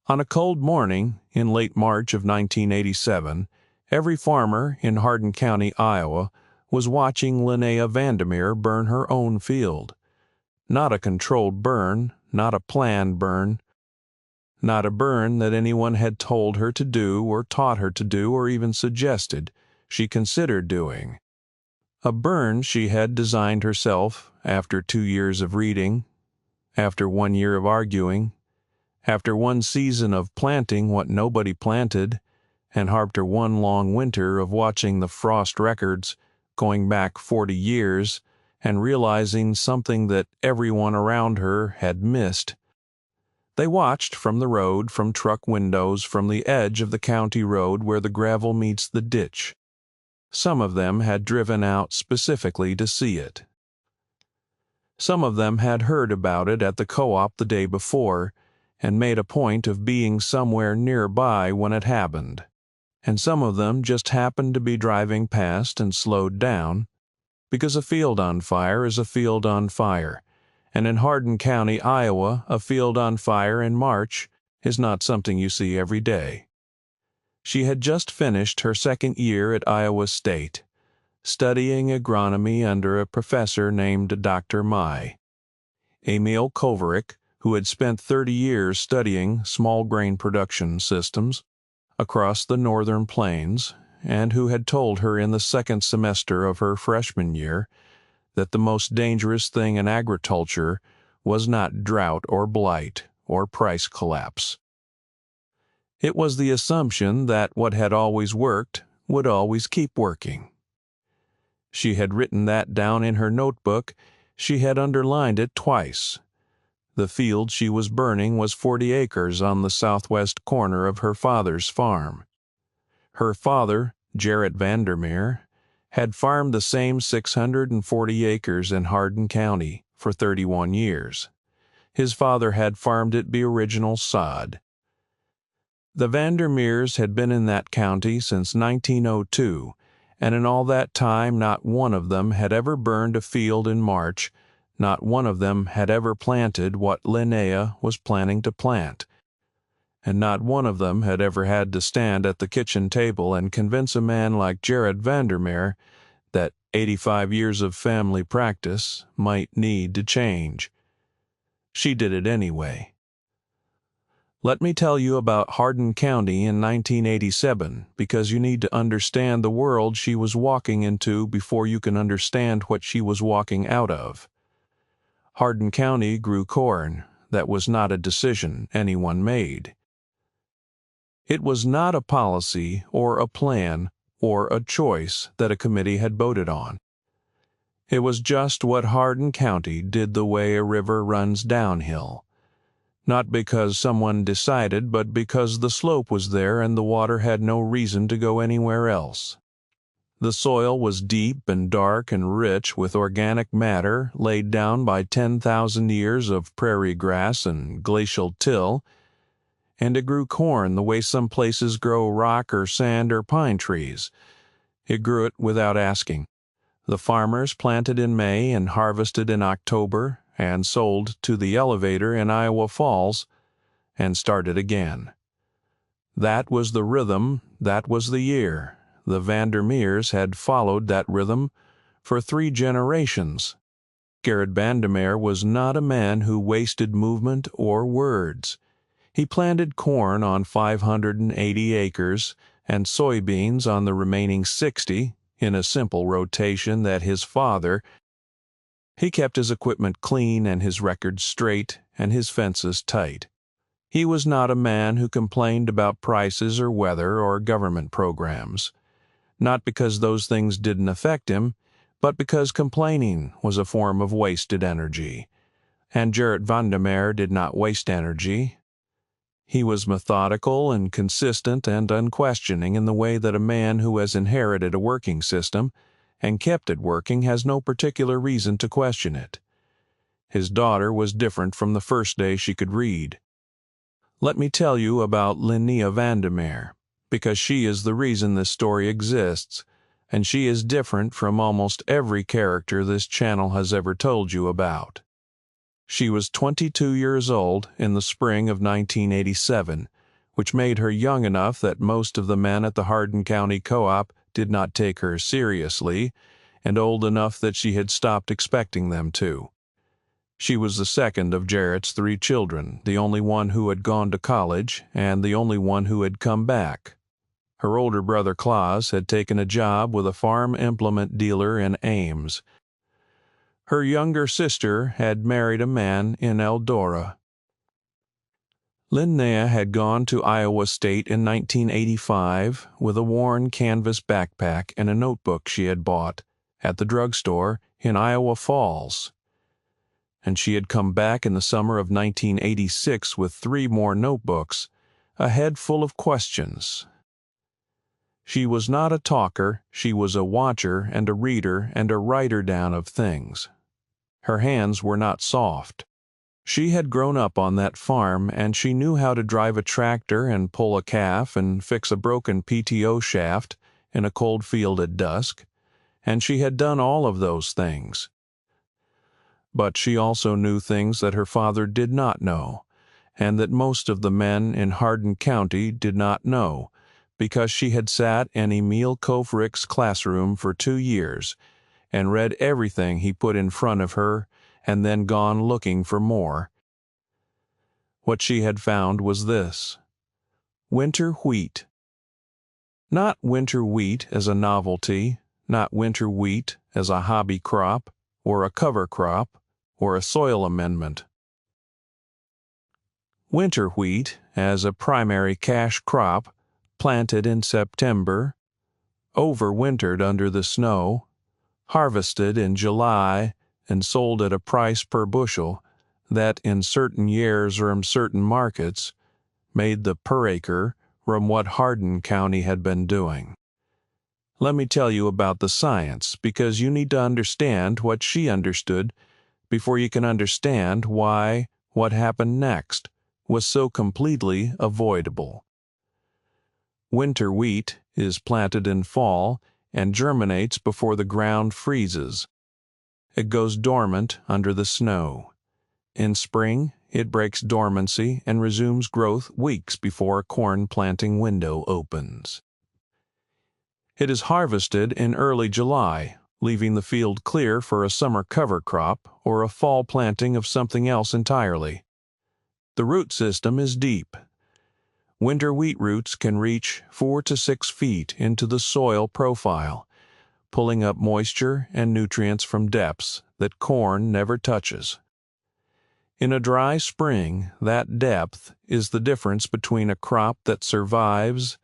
On a cold morning in late March of 1987, every farmer in Hardin County, Iowa, was watching Linnea Vandermeer burn her own field. Not a controlled burn, not a planned burn, not a burn that anyone had told her to do or taught her to do or even suggested she considered doing. A burn she had designed herself after 2 years of reading, after 1 year of arguing, after 1 season of planting what nobody planted, and after 1 long winter of watching the frost records going back 40 years and realizing something that everyone around her had missed. They watched from the road, from truck windows, from the edge of the county road where the gravel meets the ditch. Some of them had driven out specifically to see it. Some of them had heard about it at the co-op the day before and made a point of being somewhere nearby when it happened. And some of them just happened to be driving past and slowed down, because a field on fire is a field on fire, and in Hardin County, Iowa, a field on fire in March is not something you see every day. She had just finished her 2nd year at Iowa State, studying agronomy under a professor named Dr. Mai. Emil Kovaric, who had spent 30 years studying small grain production systems across the northern plains, and who had told her in the 2nd semester of her freshman year that the most dangerous thing in agriculture was not drought or blight or price collapse. It was the assumption that what had always worked would always keep working. She had written that down in her notebook. She had underlined it twice. The field she was burning was 40 acres on the southwest corner of her father's farm. Her father, Jarrett Vandermeer, had farmed the same 640 acres in Hardin County for 31 years. His father had farmed it the original sod. The Vandermeers had been in that county since 1902, and in all that time not one of them had ever burned a field in March, not one of them had ever planted what Linnea was planning to plant, and not one of them had ever had to stand at the kitchen table and convince a man like Jared Vandermeer that 85 years of family practice might need to change. She did it anyway. Let me tell you about Hardin County in 1987, because you need to understand the world she was walking into before you can understand what she was walking out of. Hardin County grew corn. That was not a decision anyone made. It was not a policy or a plan or a choice that a committee had voted on. It was just what Hardin County did, the way a river runs downhill. Not because someone decided, but because the slope was there and the water had no reason to go anywhere else. The soil was deep and dark and rich with organic matter laid down by 10,000 years of prairie grass and glacial till, and it grew corn the way some places grow rock or sand or pine trees. It grew it without asking. The farmers planted in May and harvested in October and sold to the elevator in Iowa Falls and started again. That was the rhythm, that was the year. The Vandermeers had followed that rhythm for 3 generations. Gerrit Vandermeer was not a man who wasted movement or words. He planted corn on 580 acres and soybeans on the remaining 60 in a simple rotation that his father. He kept his equipment clean and his records straight and his fences tight. He was not a man who complained about prices or weather or government programs. Not because those things didn't affect him, but because complaining was a form of wasted energy. And Gerrit Vandermeer did not waste energy. He was methodical and consistent and unquestioning in the way that a man who has inherited a working system and kept it working has no particular reason to question it. His daughter was different from the first day she could read. Let me tell you about Linnea Vandermeer, because she is the reason this story exists, and she is different from almost every character this channel has ever told you about. She was 22 years old in the spring of 1987 which made her young enough that most of the men at the Hardin County Co-op did not take her seriously, and old enough that she had stopped expecting them to. She was the second of Jarrett's 3 children, the only one who had gone to college, and the only one who had come back. Her older brother Claus had taken a job with a farm implement dealer in Ames. Her younger sister had married a man in Eldora. Linnea had gone to Iowa State in 1985 with a worn canvas backpack and a notebook she had bought at the drugstore in Iowa Falls. And she had come back in the summer of 1986 with 3 more notebooks, a head full of questions. She was not a talker, she was a watcher and a reader and a writer down of things. Her hands were not soft. She had grown up on that farm, and she knew how to drive a tractor and pull a calf and fix a broken PTO shaft in a cold field at dusk, and she had done all of those things. But she also knew things that her father did not know, and that most of the men in Hardin County did not know, because she had sat in Emil Kovrick's classroom for 2 years and read everything he put in front of her and then gone looking for more. What she had found was this: winter wheat. Not winter wheat as a novelty, not winter wheat as a hobby crop or a cover crop or a soil amendment. Winter wheat as a primary cash crop, planted in September, overwintered under the snow, harvested in July, and sold at a price per bushel that in certain years or in certain markets made the per acre from what Hardin County had been doing. Let me tell you about the science, because you need to understand what she understood before you can understand why what happened next was so completely avoidable. Winter wheat is planted in fall and germinates before the ground freezes. It goes dormant under the snow. In spring, it breaks dormancy and resumes growth weeks before a corn planting window opens. It is harvested in early July, leaving the field clear for a summer cover crop or a fall planting of something else entirely. The root system is deep. Winter wheat roots can reach 4 to 6 feet into the soil profile, pulling up moisture and nutrients from depths that corn never touches. In a dry spring, that depth is the difference between a crop that survives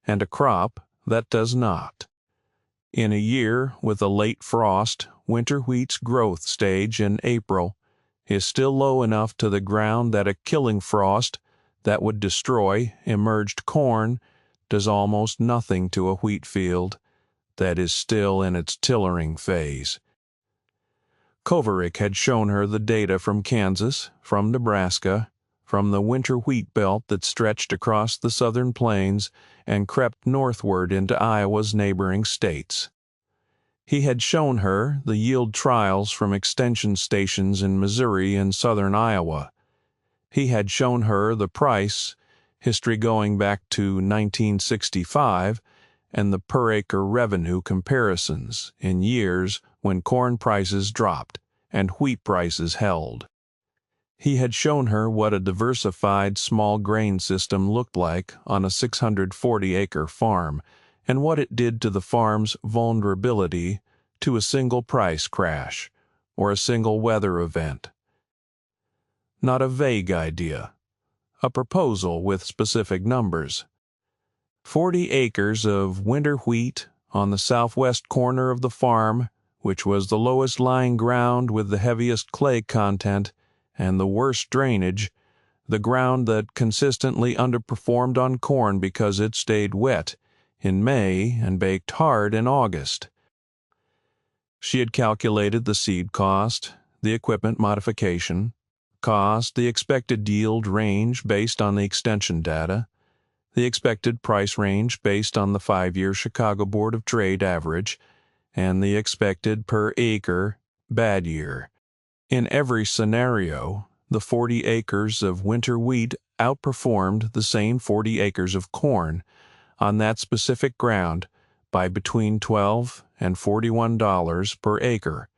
and a crop that does not. In a year with a late frost, winter wheat's growth stage in April is still low enough to the ground that a killing frost that would destroy emerged corn does almost nothing to a wheat field that is still in its tillering phase. Kovrick had shown her the data from Kansas, from Nebraska, from the winter wheat belt that stretched across the southern plains and crept northward into Iowa's neighboring states. He had shown her the yield trials from extension stations in Missouri and southern Iowa. He had shown her the price, history going back to 1965, and the per-acre revenue comparisons in years when corn prices dropped and wheat prices held. He had shown her what a diversified small grain system looked like on a 640-acre farm, and what it did to the farm's vulnerability to a single price crash or a single weather event. Not a vague idea, a proposal with specific numbers. 40 acres of winter wheat on the southwest corner of the farm, which was the lowest lying ground with the heaviest clay content and the worst drainage, the ground that consistently underperformed on corn because it stayed wet in May and baked hard in August. She had calculated the seed cost, the equipment modification cost, the expected yield range based on the extension data, the expected price range based on the 5-year Chicago Board of Trade average, and the expected per acre bad year. In every scenario, the 40 acres of winter wheat outperformed the same 40 acres of corn on that specific ground by between $12 and $41 per acre.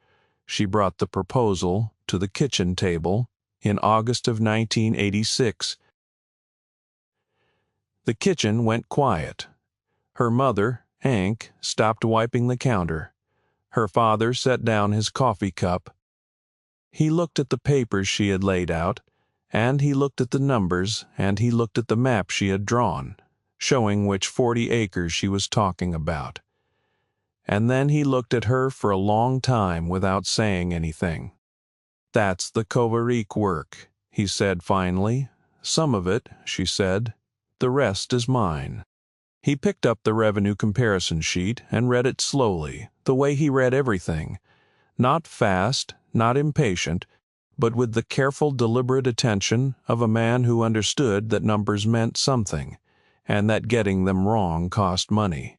She brought the proposal to the kitchen table in August of 1986. The kitchen went quiet. Her mother, Hank, stopped wiping the counter. Her father set down his coffee cup. He looked at the papers she had laid out, and he looked at the numbers, and he looked at the map she had drawn, showing which 40 acres she was talking about. And then he looked at her for a long time without saying anything. "That's the Kovarik work," he said finally. "Some of it," she said. "The rest is mine." He picked up the revenue comparison sheet and read it slowly, the way he read everything, not fast, not impatient, but with the careful, deliberate attention of a man who understood that numbers meant something, and that getting them wrong cost money.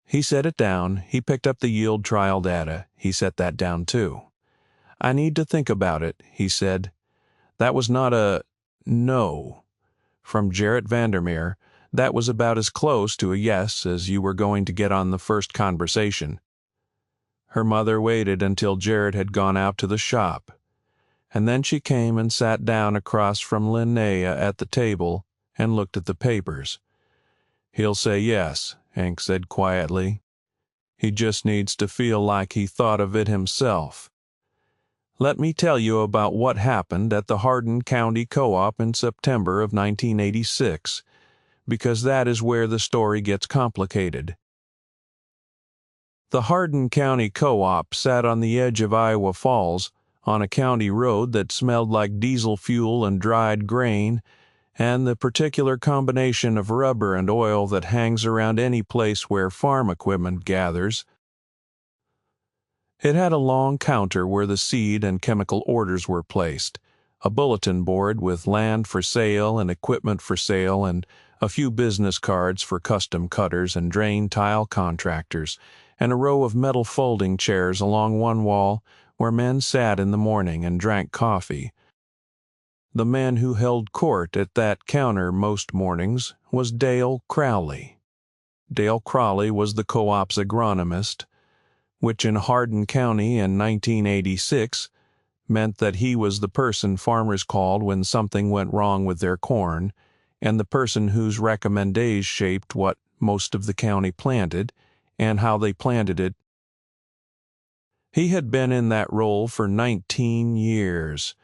He set it down. He picked up the yield trial data. He set that down too. "I need to think about it," he said. That was not a no from Jarrett Vandermeer. That was about as close to a yes as you were going to get on the first conversation. Her mother waited until Jarrett had gone out to the shop, and then she came and sat down across from Linnea at the table and looked at the papers. "He'll say yes," Hank said quietly. "He just needs to feel like he thought of it himself. Let me tell you about what happened at the Hardin County Co-op in September of 1986, because that is where the story gets complicated. The Hardin County Co-op sat on the edge of Iowa Falls, on a county road that smelled like diesel fuel and dried grain, and the particular combination of rubber and oil that hangs around any place where farm equipment gathers. It had a long counter where the seed and chemical orders were placed, a bulletin board with land for sale and equipment for sale, and a few business cards for custom cutters and drain tile contractors, and a row of metal folding chairs along one wall where men sat in the morning and drank coffee. The man who held court at that counter most mornings was Dale Crowley. Dale Crowley was the co-op's agronomist, which in Hardin County in 1986 meant that he was the person farmers called when something went wrong with their corn, and the person whose recommendations shaped what most of the county planted and how they planted it. He had been in that role for 19 years.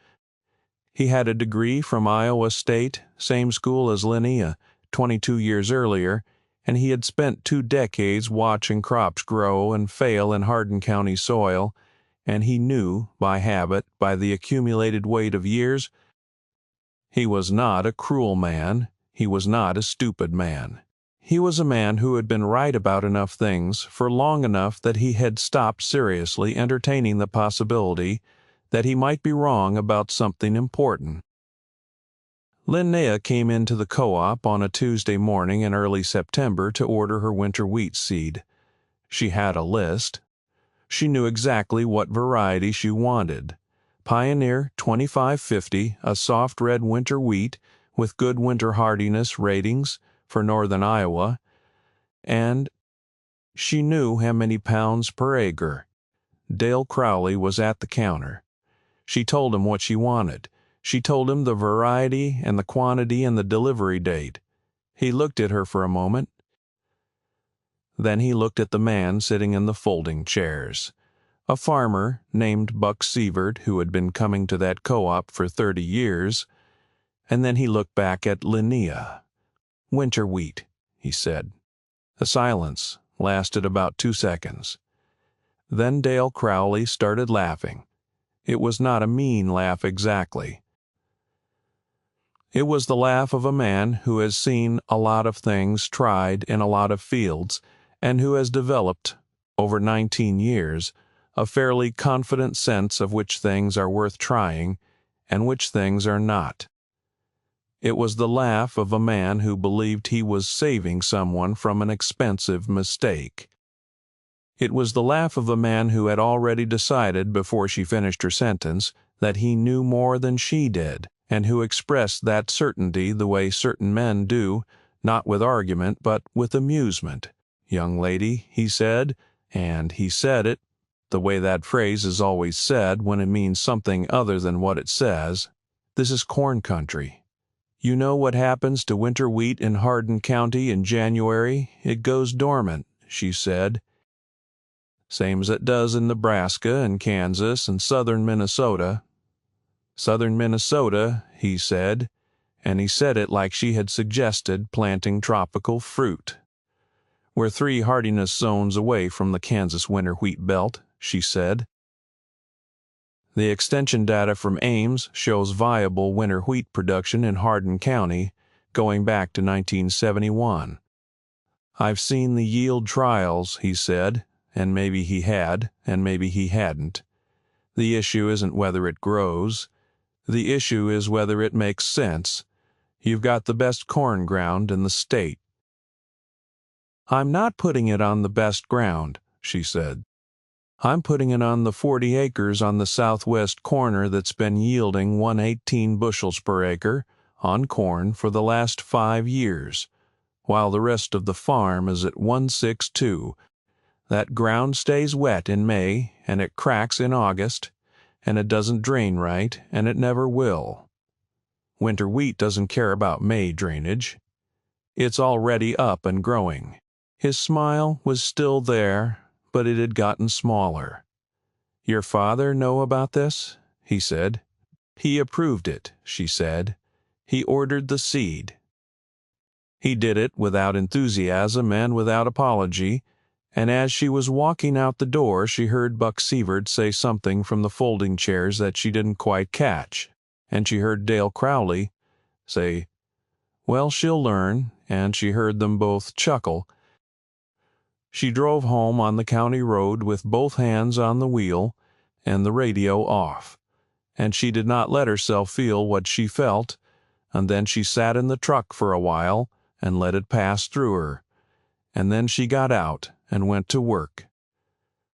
He had a degree from Iowa State, same school as Linnea, 22 years earlier, and he had spent 2 decades watching crops grow and fail in Hardin County soil, and he knew, by habit, by the accumulated weight of years, he was not a cruel man, he was not a stupid man. He was a man who had been right about enough things for long enough that he had stopped seriously entertaining the possibility that he might be wrong about something important. Linnea came into the co-op on a Tuesday morning in early September to order her winter wheat seed. She had a list. She knew exactly what variety she wanted. Pioneer 2550, a soft red winter wheat with good winter hardiness ratings for northern Iowa, and she knew how many pounds per acre. Dale Crowley was at the counter. She told him what she wanted. She told him the variety and the quantity and the delivery date. He looked at her for a moment. Then he looked at the man sitting in the folding chairs, a farmer named Buck Sievert who had been coming to that co-op for 30 years, and then he looked back at Linnea. "Winter wheat," he said. The silence lasted about 2 seconds. Then Dale Crowley started laughing. It was not a mean laugh exactly. It was the laugh of a man who has seen a lot of things tried in a lot of fields, and who has developed, over 19 years, a fairly confident sense of which things are worth trying and which things are not. It was the laugh of a man who believed he was saving someone from an expensive mistake. It was the laugh of a man who had already decided before she finished her sentence that he knew more than she did, and who expressed that certainty the way certain men do, not with argument but with amusement. "Young lady," he said, and he said it, the way that phrase is always said when it means something other than what it says, "this is corn country. You know what happens to winter wheat in Hardin County in January? It goes dormant," she said. "Same as it does in Nebraska and Kansas and southern Minnesota." "Southern Minnesota," he said, and he said it like she had suggested planting tropical fruit. "We're 3 hardiness zones away from the Kansas winter wheat belt," she said. The extension data from Ames shows viable winter wheat production in Hardin County going back to 1971. "I've seen the yield trials," he said, and maybe he had, and maybe he hadn't. "The issue isn't whether it grows. The issue is whether it makes sense. You've got the best corn ground in the state." "I'm not putting it on the best ground," she said. "I'm putting it on the 40 acres on the southwest corner that's been yielding 118 bushels per acre on corn for the last 5 years, while the rest of the farm is at 162. That ground stays wet in May, and it cracks in August, and it doesn't drain right, and it never will. Winter wheat doesn't care about May drainage. It's already up and growing." His smile was still there, but it had gotten smaller. "Your father know about this?" he said. "He approved it," she said. "He ordered the seed." He did it without enthusiasm and without apology, and as she was walking out the door she heard Buck Sievert say something from the folding chairs that she didn't quite catch, and she heard Dale Crowley say, "Well, she'll learn," and she heard them both chuckle. She drove home on the county road with both hands on the wheel and the radio off, and she did not let herself feel what she felt, and then she sat in the truck for a while and let it pass through her, and then she got out and went to work.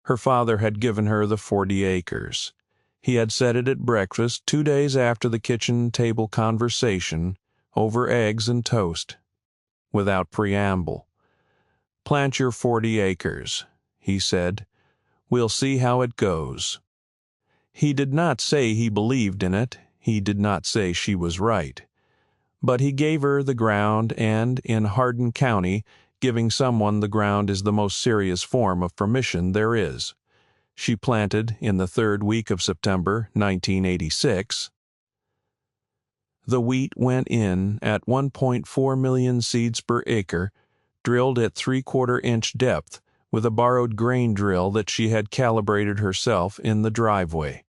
Her father had given her the 40 acres. He had said it at breakfast 2 days after the kitchen table conversation, over eggs and toast, without preamble. "Plant your 40 acres," he said. "We'll see how it goes." He did not say he believed in it. He did not say she was right. But he gave her the ground, and in Hardin County, giving someone the ground is the most serious form of permission there is. She planted in the 3rd week of September, 1986. The wheat went in at 1.4 million seeds per acre, drilled at 3/4-inch depth with a borrowed grain drill that she had calibrated herself in the driveway.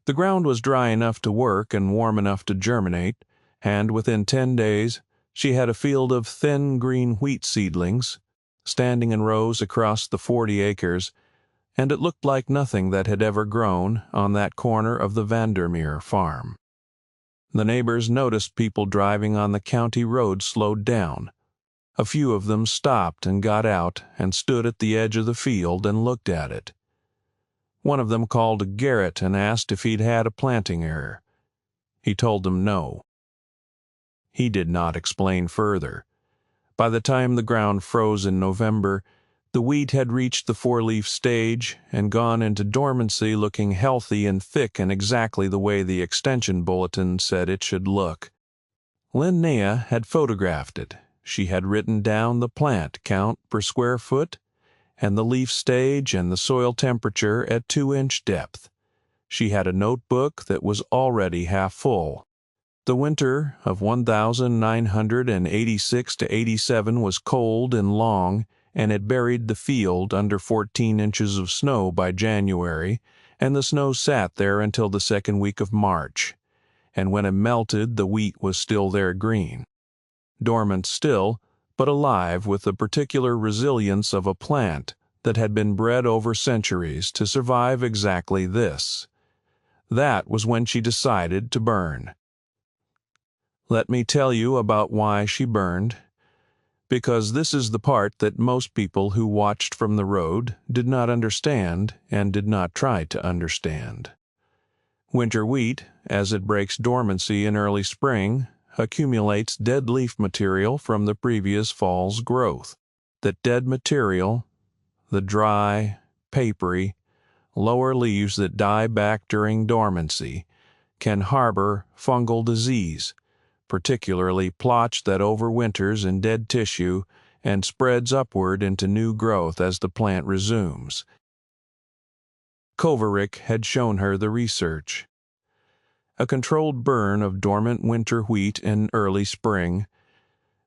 The ground was dry enough to work and warm enough to germinate, and within 10 days she had a field of thin green wheat seedlings, standing in rows across the 40 acres, and it looked like nothing that had ever grown on that corner of the Vandermeer farm. The neighbors noticed people driving on the county road slowed down. A few of them stopped and got out and stood at the edge of the field and looked at it. One of them called Garrett and asked if he'd had a planting error. He told them no. He did not explain further. By the time the ground froze in November, the wheat had reached the 4-leaf stage and gone into dormancy, looking healthy and thick and exactly the way the extension bulletin said it should look. Linnea had photographed it. She had written down the plant count per square foot and the leaf stage and the soil temperature at 2-inch depth. She had a notebook that was already half full. The winter of 1986 to 87 was cold and long, and it buried the field under 14 inches of snow by January, and the snow sat there until the 2nd week of March. And when it melted, the wheat was still there green. Dormant still, but alive with the particular resilience of a plant that had been bred over centuries to survive exactly this. That was when she decided to burn. Let me tell you about why she burned, because this is the part that most people who watched from the road did not understand and did not try to understand. Winter wheat, as it breaks dormancy in early spring, accumulates dead leaf material from the previous fall's growth. That dead material, the dry, papery, lower leaves that die back during dormancy, can harbor fungal disease, particularly plotch that overwinters in dead tissue and spreads upward into new growth as the plant resumes. Kovaric had shown her the research. A controlled burn of dormant winter wheat in early spring,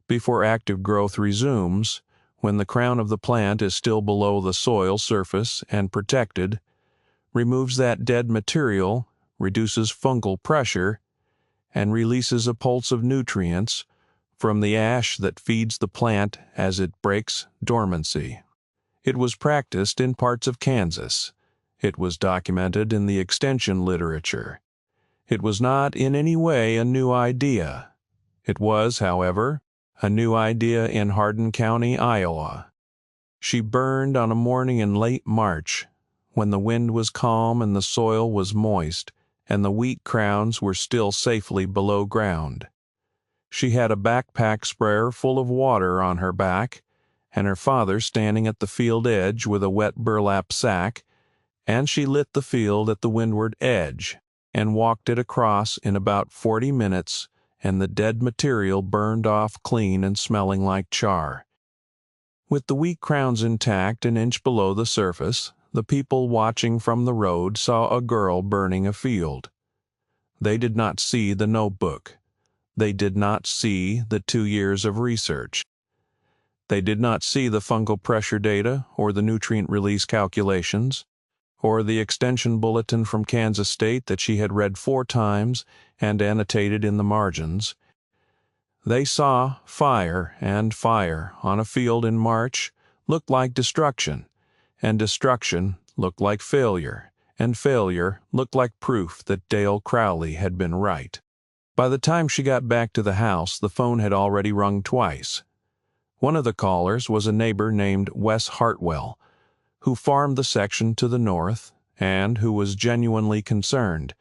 before active growth resumes, when the crown of the plant is still below the soil surface and protected, removes that dead material, reduces fungal pressure, and releases a pulse of nutrients from the ash that feeds the plant as it breaks dormancy. It was practiced in parts of Kansas. It was documented in the extension literature. It was not in any way a new idea. It was, however, a new idea in Hardin County, Iowa. She burned on a morning in late March, when the wind was calm and the soil was moist, and the wheat crowns were still safely below ground. She had a backpack sprayer full of water on her back, and her father standing at the field edge with a wet burlap sack, and she lit the field at the windward edge, and walked it across in about 40 minutes, and the dead material burned off clean and smelling like char. With the wheat crowns intact an inch below the surface, the people watching from the road saw a girl burning a field. They did not see the notebook. They did not see the 2 years of research. They did not see the fungal pressure data or the nutrient release calculations, or the extension bulletin from Kansas State that she had read 4 times and annotated in the margins. They saw fire, and fire on a field in March looked like destruction, and destruction looked like failure, and failure looked like proof that Dale Crowley had been right. By the time she got back to the house, the phone had already rung twice. One of the callers was a neighbor named Wes Hartwell, who farmed the section to the north, and who was genuinely concerned.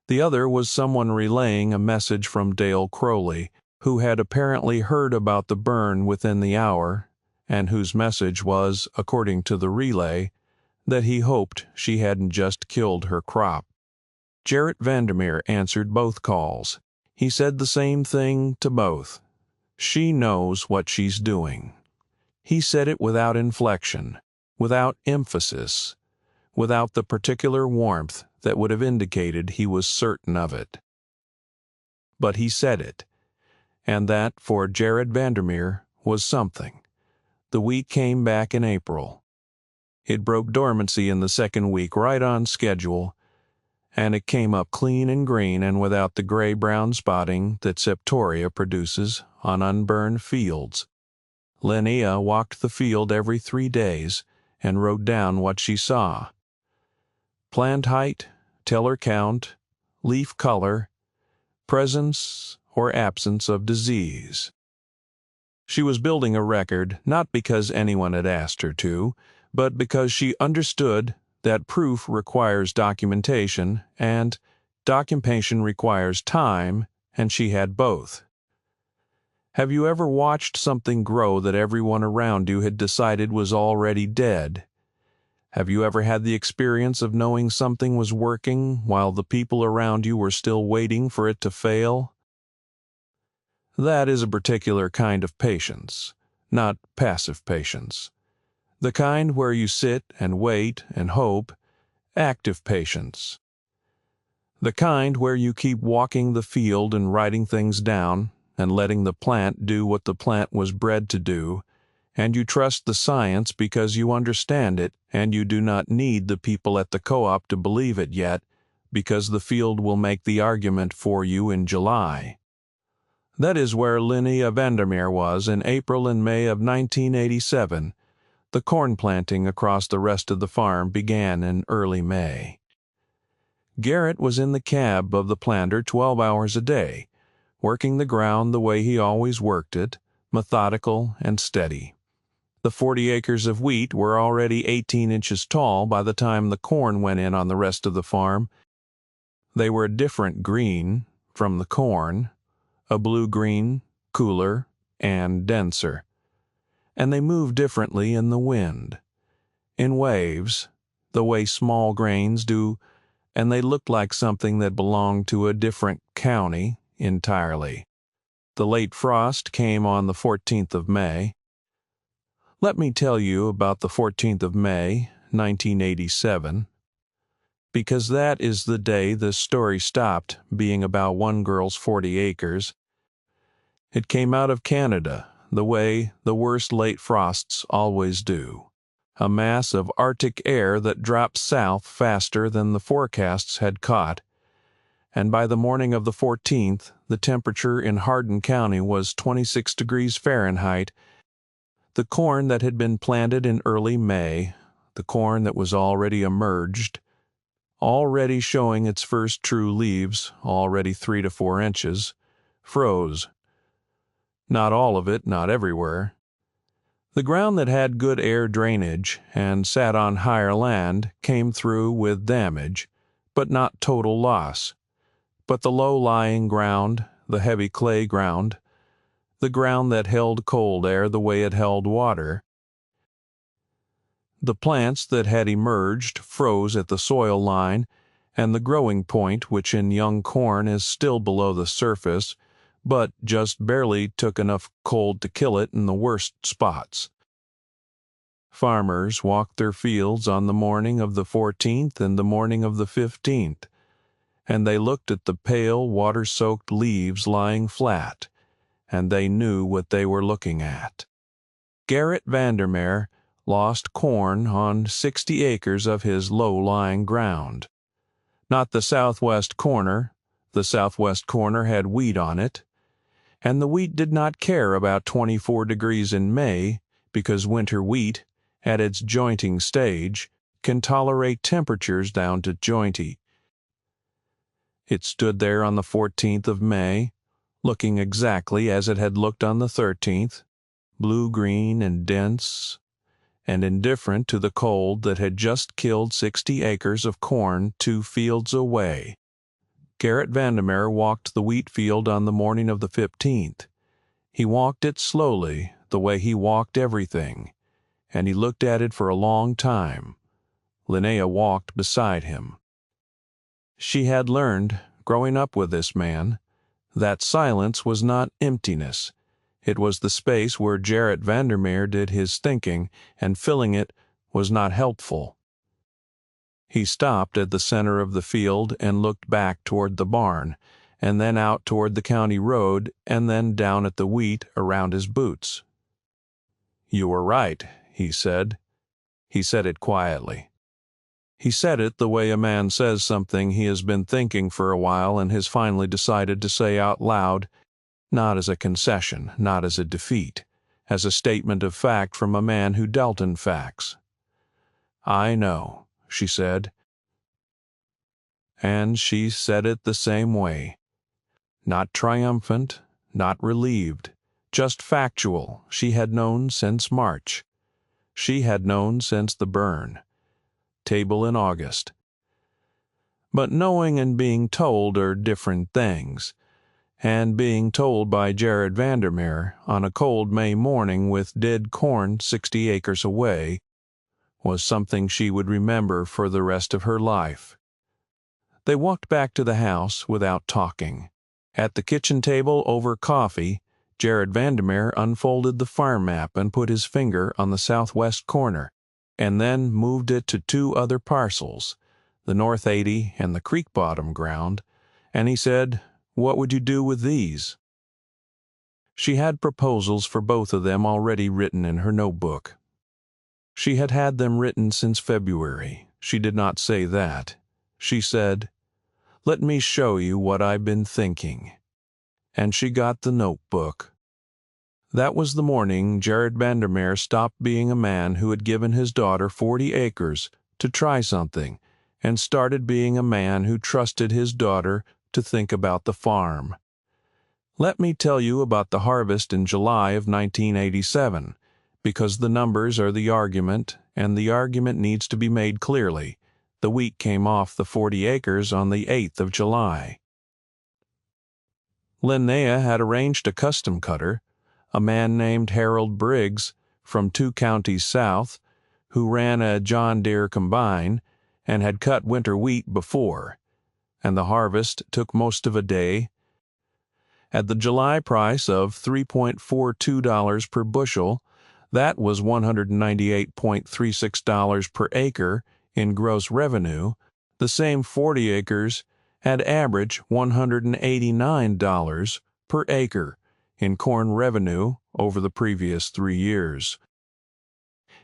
The other was someone relaying a message from Dale Crowley, who had apparently heard about the burn within the hour, and whose message was, according to the relay, that he hoped she hadn't just killed her crop. Jarrett Vandermeer answered both calls. He said the same thing to both. She knows what she's doing. He said it without inflection, without emphasis, without the particular warmth that would have indicated he was certain of it. But he said it, and that, for Jared Vandermeer, was something. The wheat came back in April. It broke dormancy in the second week right on schedule, and it came up clean and green and without the gray-brown spotting that septoria produces on unburned fields. Linnea walked the field every 3 days and wrote down what she saw. Plant height, tiller count, leaf color, presence or absence of disease. She was building a record not because anyone had asked her to, but because she understood that proof requires documentation, and documentation requires time, and she had both. Have you ever watched something grow that everyone around you had decided was already dead? Have you ever had the experience of knowing something was working while the people around you were still waiting for it to fail? That is a particular kind of patience, not passive patience. The kind where you sit and wait and hope, active patience. The kind where you keep walking the field and writing things down and letting the plant do what the plant was bred to do, and you trust the science because you understand it, and you do not need the people at the co-op to believe it yet, because the field will make the argument for you in July. That is where Linnea Vandermeer was in April and May of 1987. The corn planting across the rest of the farm began in early May. Garrett was in the cab of the planter 12 hours a day, working the ground the way he always worked it, methodical and steady. The 40 acres of wheat were already 18 inches tall by the time the corn went in on the rest of the farm. They were a different green from the corn, a blue-green, cooler, and denser. And they moved differently in the wind, in waves, the way small grains do, and they looked like something that belonged to a different county entirely. The late frost came on the 14th of May. Let me tell you about the 14th of May, 1987, because that is the day the story stopped being about one girl's 40 acres. It came out of Canada, the way the worst late frosts always do. A mass of Arctic air that dropped south faster than the forecasts had caught, and by the morning of the 14th, the temperature in Hardin County was 26 degrees Fahrenheit. The corn that had been planted in early May, the corn that was already emerged, already showing its first true leaves, already 3 to 4 inches, froze. Not all of it, not everywhere. The ground that had good air drainage and sat on higher land came through with damage, but not total loss. But the low-lying ground, the heavy clay ground, the ground that held cold air the way it held water, the plants that had emerged froze at the soil line, and the growing point, which in young corn is still below the surface, but just barely took enough cold to kill it in the worst spots. Farmers walked their fields on the morning of the 14th and the morning of the 15th, and they looked at the pale, water-soaked leaves lying flat, and they knew what they were looking at. Gerrit Vandermeer lost corn on 60 acres of his low-lying ground. Not the southwest corner. The southwest corner had wheat on it, and the wheat did not care about 24 degrees in May, because winter wheat, at its jointing stage, can tolerate temperatures down to jointy. It stood there on the 14th of May, looking exactly as it had looked on the 13th, blue-green and dense, and indifferent to the cold that had just killed 60 acres of corn 2 fields away. Gerrit Vandermeer walked the wheat field on the morning of the 15th. He walked it slowly, the way he walked everything, and he looked at it for a long time. Linnea walked beside him. She had learned, growing up with this man, that silence was not emptiness. It was the space where Gerrit Vandermeer did his thinking, and filling it was not helpful. He stopped at the center of the field and looked back toward the barn, and then out toward the county road, and then down at the wheat around his boots. "You were right," he said. He said it quietly. He said it the way a man says something he has been thinking for a while and has finally decided to say out loud, not as a concession, not as a defeat, as a statement of fact from a man who dealt in facts. "I know," she said. And she said it the same way. Not triumphant, not relieved, just factual. She had known since March. She had known since the burn. Table in August. But knowing and being told are different things. And being told by Gerrit Vandermeer on a cold May morning with dead corn 60 acres away was something she would remember for the rest of her life. They walked back to the house without talking. At the kitchen table over coffee, Gerrit Vandermeer unfolded the farm map and put his finger on the southwest corner, and then moved it to 2 other parcels, the North 80 and the creek bottom ground, and he said, "What would you do with these?" She had proposals for both of them already written in her notebook. She had had them written since February. She did not say that. She said, "Let me show you what I've been thinking." And she got the notebook. That was the morning Gerrit Vandermeer stopped being a man who had given his daughter 40 acres to try something, and started being a man who trusted his daughter to think about the farm. Let me tell you about the harvest in July of 1987, because the numbers are the argument, and the argument needs to be made clearly. The wheat came off the 40 acres on the 8th of July. Linnea had arranged a custom cutter, a man named Harold Briggs from 2 counties south, who ran a John Deere combine and had cut winter wheat before, and the harvest took most of a day. At the July price of $3.42 per bushel, that was $198.36 per acre in gross revenue. The same 40 acres had averaged $189 per acre in corn revenue over the previous 3 years.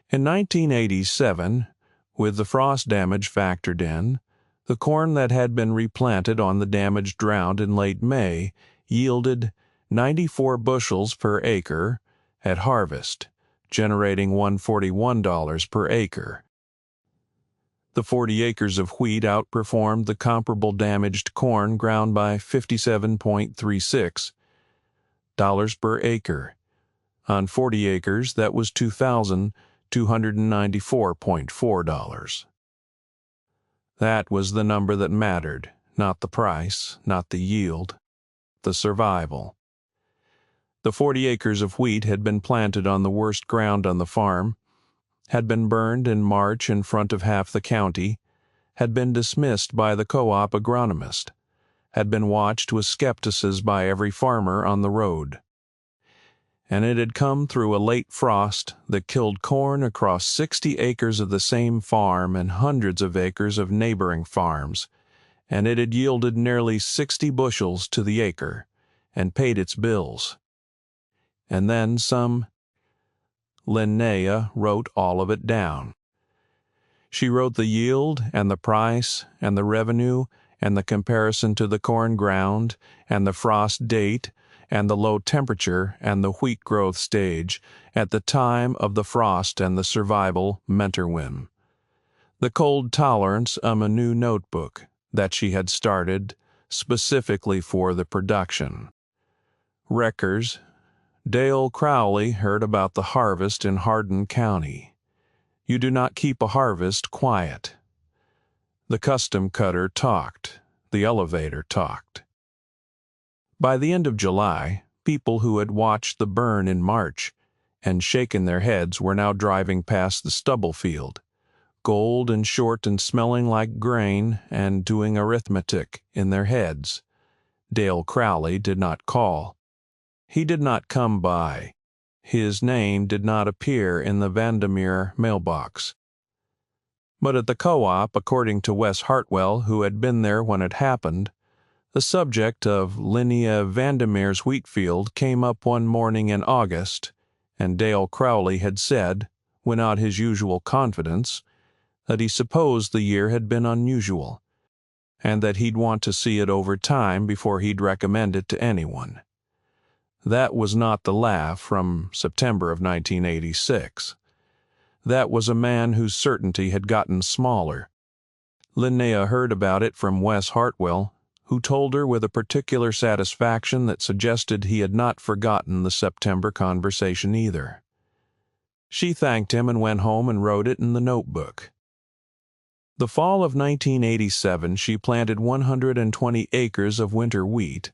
In 1987, with the frost damage factored in, the corn that had been replanted on the damaged ground in late May yielded 94 bushels per acre at harvest, generating $141 per acre. The 40 acres of wheat outperformed the comparable damaged corn ground by $57.36 per acre. On 40 acres, that was $2,294.4. That was the number that mattered, not the price, not the yield, the survival. The 40 acres of wheat had been planted on the worst ground on the farm, had been burned in March in front of half the county, had been dismissed by the co-op agronomist, had been watched with skepticism by every farmer on the road. And it had come through a late frost that killed corn across 60 acres of the same farm and hundreds of acres of neighboring farms, and it had yielded nearly 60 bushels to the acre, and paid its bills. And then some. Linnea wrote all of it down. She wrote the yield and the price and the revenue and the comparison to the corn ground and the frost date and the low temperature and the wheat growth stage at the time of the frost and the survival mentorwin. The cold tolerance a new notebook that she had started specifically for the production. Wreckers. Dale Crowley heard about the harvest in Hardin County. You do not keep a harvest quiet. The custom cutter talked. The elevator talked. By the end of July, people who had watched the burn in March and shaken their heads were now driving past the stubble field, gold and short and smelling like grain, and doing arithmetic in their heads. Dale Crowley did not call. He did not come by. His name did not appear in the Vandermeer mailbox. But at the co-op, according to Wes Hartwell, who had been there when it happened, the subject of Linnea Vandermeer's wheat field came up one morning in August, and Dale Crowley had said, without his usual confidence, that he supposed the year had been unusual, and that he'd want to see it over time before he'd recommend it to anyone. That was not the laugh from September of 1986. That was a man whose certainty had gotten smaller. Linnea heard about it from Wes Hartwell, who told her with a particular satisfaction that suggested he had not forgotten the September conversation either. She thanked him and went home and wrote it in the notebook. The fall of 1987 she planted 120 acres of winter wheat,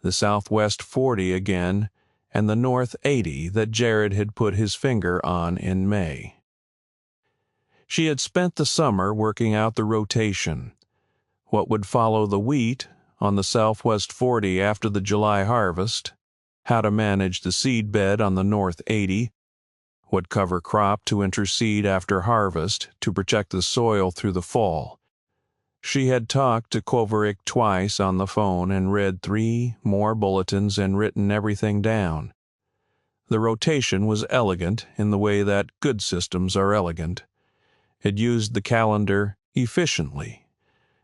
the southwest 40 again, and the north 80 that Jared had put his finger on in May. She had spent the summer working out the rotation, what would follow the wheat on the southwest 40 after the July harvest, how to manage the seed bed on the north 80, what cover crop to interseed after harvest to protect the soil through the fall. She had talked to Koverick twice on the phone and read 3 more bulletins and written everything down. The rotation was elegant in the way that good systems are elegant. It used the calendar efficiently.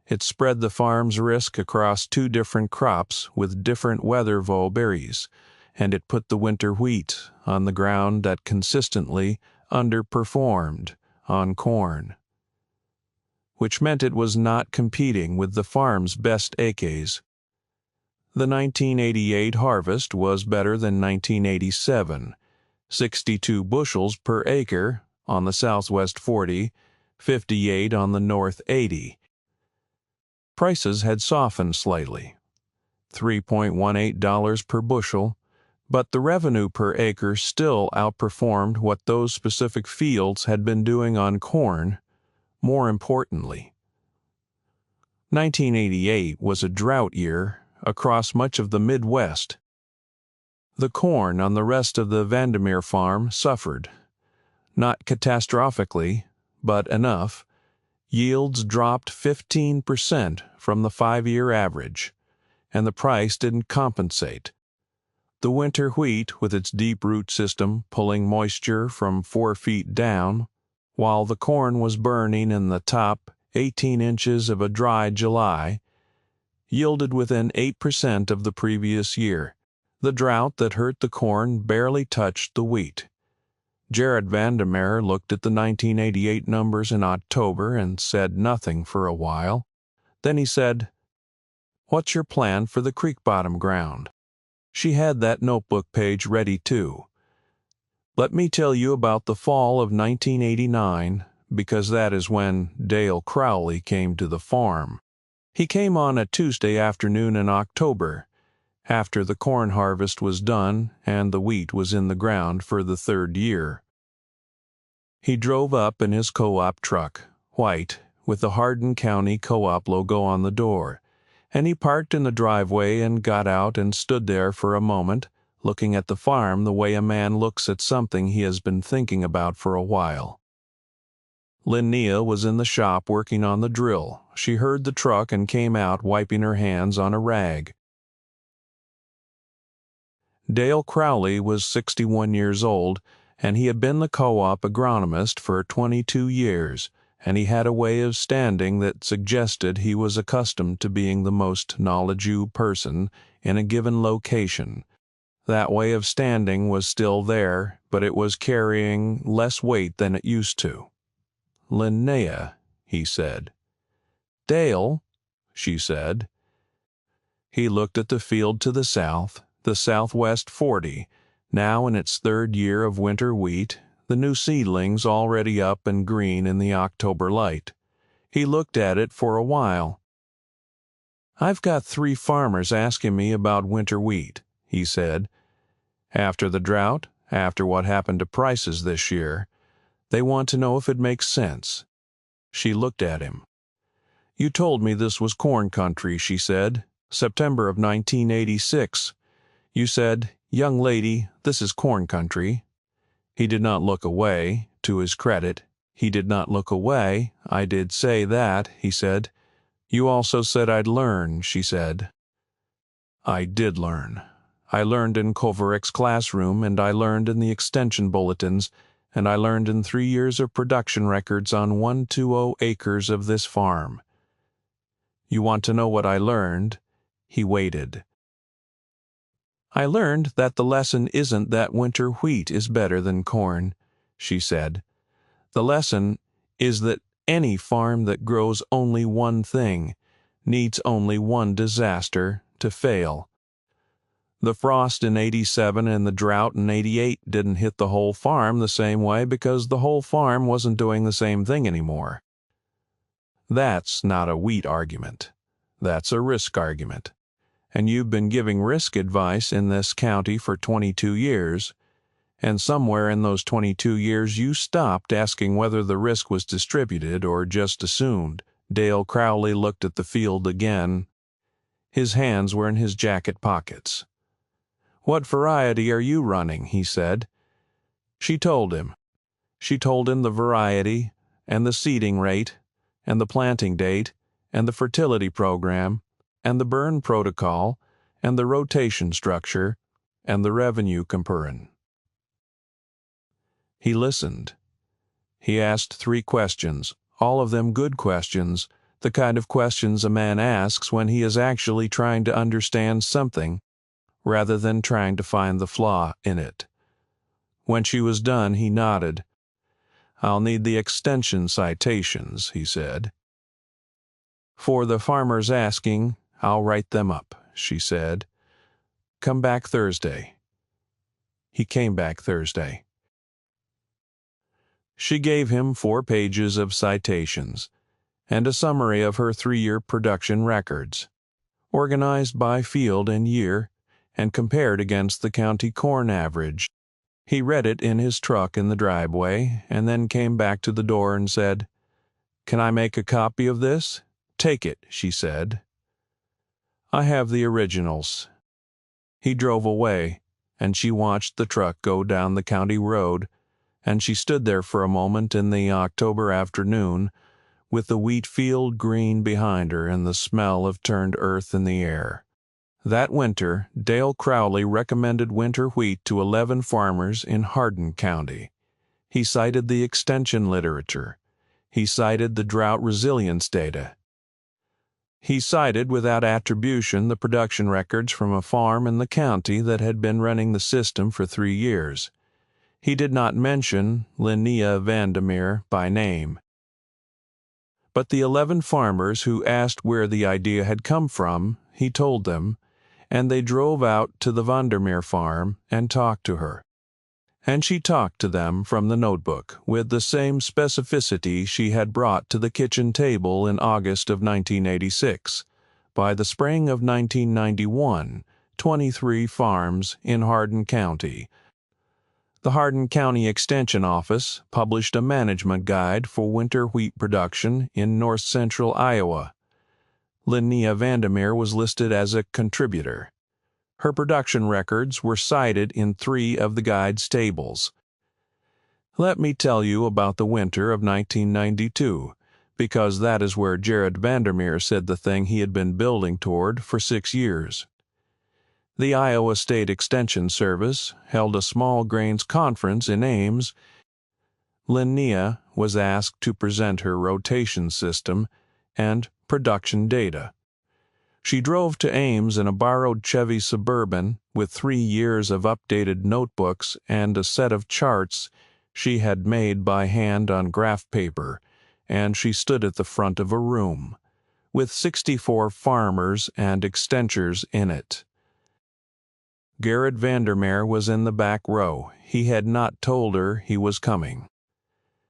It spread the farm's risk across 2 different crops with different weather vagaries, and it put the winter wheat on the ground that consistently underperformed on corn, which meant it was not competing with the farm's best acres. The 1988 harvest was better than 1987, 62 bushels per acre on the southwest 40, 58 on the North 80. Prices had softened slightly, $3.18 per bushel, but the revenue per acre still outperformed what those specific fields had been doing on corn. More importantly, 1988 was a drought year across much of the Midwest. The corn on the rest of the Vandermeer farm suffered, not catastrophically, but enough. Yields dropped 15% from the 5-year average, and the price didn't compensate. The winter wheat, with its deep root system pulling moisture from 4 feet down, while the corn was burning in the top 18 inches of a dry July, yielded within 8% of the previous year. The drought that hurt the corn barely touched the wheat. Jared Vandermeer looked at the 1988 numbers in October and said nothing for a while. Then he said, "What's your plan for the creek bottom ground?" She had that notebook page ready too. "Let me tell you about the fall of 1989, because that is when Dale Crowley came to the farm. He came on a Tuesday afternoon in October, after the corn harvest was done and the wheat was in the ground for the 3rd year. He drove up in his co-op truck, white, with the Hardin County Co-op logo on the door, and he parked in the driveway and got out and stood there for a moment, looking at the farm the way a man looks at something he has been thinking about for a while. Linnea was in the shop working on the drill. She heard the truck and came out wiping her hands on a rag. Dale Crowley was 61 years old, and he had been the co-op agronomist for 22 years, and he had a way of standing that suggested he was accustomed to being the most knowledgeable person in a given location. That way of standing was still there, but it was carrying less weight than it used to. "Linnea," he said. "Dale," she said. He looked at the field to the south, the southwest 40, now in its 3rd year of winter wheat, the new seedlings already up and green in the October light. He looked at it for a while. "I've got 3 farmers asking me about winter wheat," he said. "After the drought, after what happened to prices this year, they want to know if it makes sense." She looked at him. "You told me this was corn country," she said. "September of 1986. You said, 'Young lady, this is corn country.'" He did not look away, to his credit. He did not look away. "I did say that," he said. "You also said I'd learn," she said. "I did learn. I learned in Kovarek's classroom, and I learned in the extension bulletins, and I learned in 3 years of production records on 120 acres of this farm. You want to know what I learned?" He waited. "I learned that the lesson isn't that winter wheat is better than corn," she said. "The lesson is that any farm that grows only one thing needs only one disaster to fail. The frost in 87 and the drought in 88 didn't hit the whole farm the same way because the whole farm wasn't doing the same thing anymore. That's not a wheat argument. That's a risk argument. And you've been giving risk advice in this county for 22 years, and somewhere in those 22 years you stopped asking whether the risk was distributed or just assumed." Dale Crowley looked at the field again. His hands were in his jacket pockets. "What variety are you running?" he said. She told him. She told him the variety, and the seeding rate, and the planting date, and the fertility program, and the burn protocol, and the rotation structure, and the revenue comparison. He listened. He asked 3 questions, all of them good questions, the kind of questions a man asks when he is actually trying to understand something, rather than trying to find the flaw in it. When she was done, he nodded. "I'll need the extension citations," he said. "For the farmers asking, I'll write them up," she said. "Come back Thursday." He came back Thursday. She gave him 4 pages of citations and a summary of her 3-year production records, organized by field and year, and compared against the county corn average. He read it in his truck in the driveway, and then came back to the door and said, "Can I make a copy of this?" "Take it," she said. "I have the originals." He drove away, and she watched the truck go down the county road, and she stood there for a moment in the October afternoon, with the wheat field green behind her and the smell of turned earth in the air. That winter, Dale Crowley recommended winter wheat to 11 farmers in Hardin County. He cited the extension literature. He cited the drought resilience data. He cited without attribution the production records from a farm in the county that had been running the system for 3 years. He did not mention Linnea Vandermeer by name. But the 11 farmers who asked where the idea had come from, he told them, and they drove out to the Vandermeer farm and talked to her. And she talked to them from the notebook with the same specificity she had brought to the kitchen table in August of 1986. By the spring of 1991, 23 farms in Hardin County. The Hardin County Extension Office published a management guide for winter wheat production in north-central Iowa. Linnea Vandermeer was listed as a contributor. Her production records were cited in 3 of the guide's tables. Let me tell you about the winter of 1992, because that is where Jared Vandermeer said the thing he had been building toward for 6 years. The Iowa State Extension Service held a small grains conference in Ames. Linnea was asked to present her rotation system and production data. She drove to Ames in a borrowed Chevy Suburban with 3 years of updated notebooks and a set of charts she had made by hand on graph paper, and she stood at the front of a room, with 64 farmers and extensions in it. Garrett Vandermeer was in the back row. He had not told her he was coming.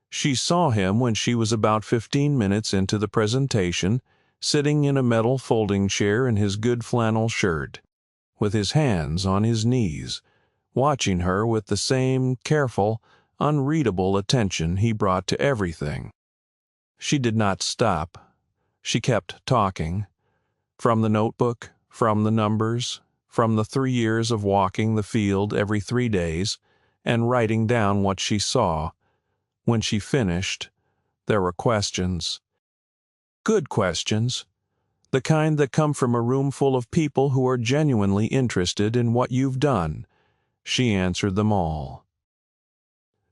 She saw him when she was about 15 minutes into the presentation, sitting in a metal folding chair in his good flannel shirt, with his hands on his knees, watching her with the same careful, unreadable attention he brought to everything. She did not stop. She kept talking. From the notebook, from the numbers, from the 3 years of walking the field every 3 days, and writing down what she saw. When she finished, there were questions. Good questions. The kind that come from a room full of people who are genuinely interested in what you've done. She answered them all.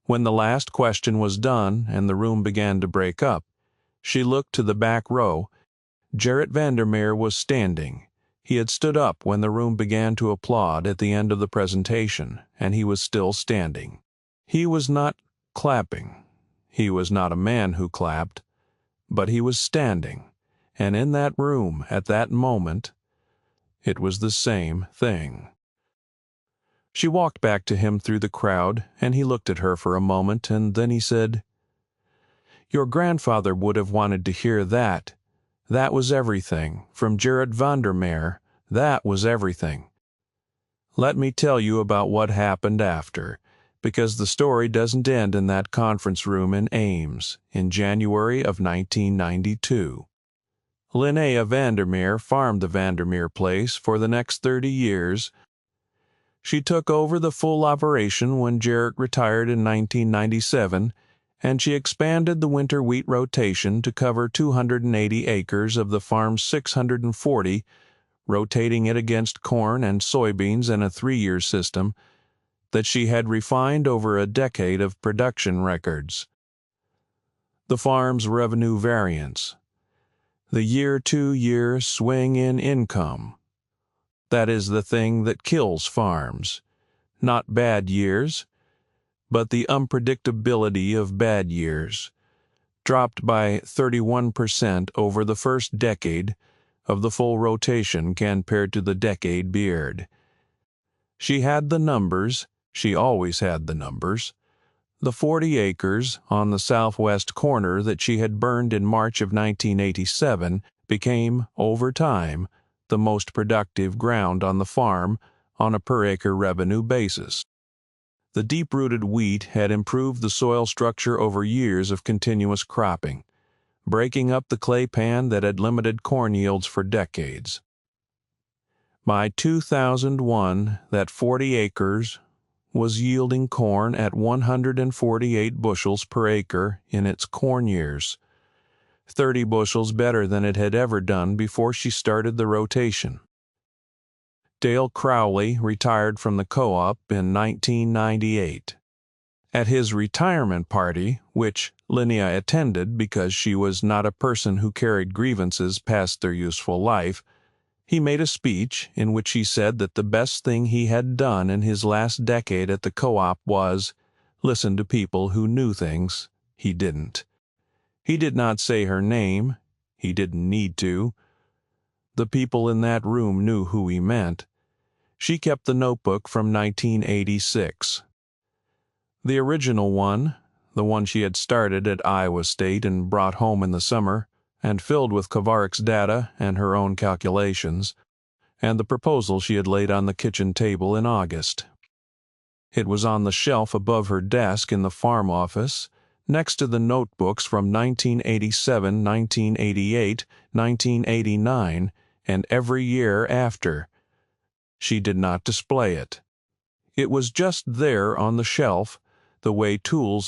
When the last question was done and the room began to break up, she looked to the back row. Jarrett Vandermeer was standing. He had stood up when the room began to applaud at the end of the presentation, and he was still standing. He was not clapping. He was not a man who clapped, but he was standing, and in that room at that moment, it was the same thing. She walked back to him through the crowd, and he looked at her for a moment, and then he said, "Your grandfather would have wanted to hear that. That was everything. From Jared Vandermeer, that was everything. Let me tell you about what happened after, because the story doesn't end in that conference room in Ames in January of 1992. Linnea Vandermeer farmed the Vandermeer place for the next 30 years. She took over the full operation when Jarrett retired in 1997, and she expanded the winter wheat rotation to cover 280 acres of the farm's 640, rotating it against corn and soybeans in a 3-year system that she had refined over a decade of production records. The farm's revenue variance. The year-to-year swing in income. That is the thing that kills farms. Not bad years, but the unpredictability of bad years. Dropped by 31% over the first decade of the full rotation compared to the decade beard. She had the numbers. She always had the numbers. The 40 acres on the southwest corner that she had burned in March of 1987 became, over time, the most productive ground on the farm on a per-acre revenue basis. The deep-rooted wheat had improved the soil structure over years of continuous cropping, breaking up the clay pan that had limited corn yields for decades. By 2001, that 40 acres was yielding corn at 148 bushels per acre in its corn years, 30 bushels better than it had ever done before she started the rotation. Dale Crowley retired from the co-op in 1998. At his retirement party, which Linnea attended because she was not a person who carried grievances past their useful life, he made a speech in which he said that the best thing he had done in his last decade at the co-op was listen to people who knew things he didn't. He did not say her name. He didn't need to. The people in that room knew who he meant. She kept the notebook from 1986. The original one, the one she had started at Iowa State and brought home in the summer, and filled with Kovarik's data and her own calculations, and the proposal she had laid on the kitchen table in August. It was on the shelf above her desk in the farm office, next to the notebooks from 1987, 1988, 1989, and every year after. She did not display it. It was just there on the shelf, the way tools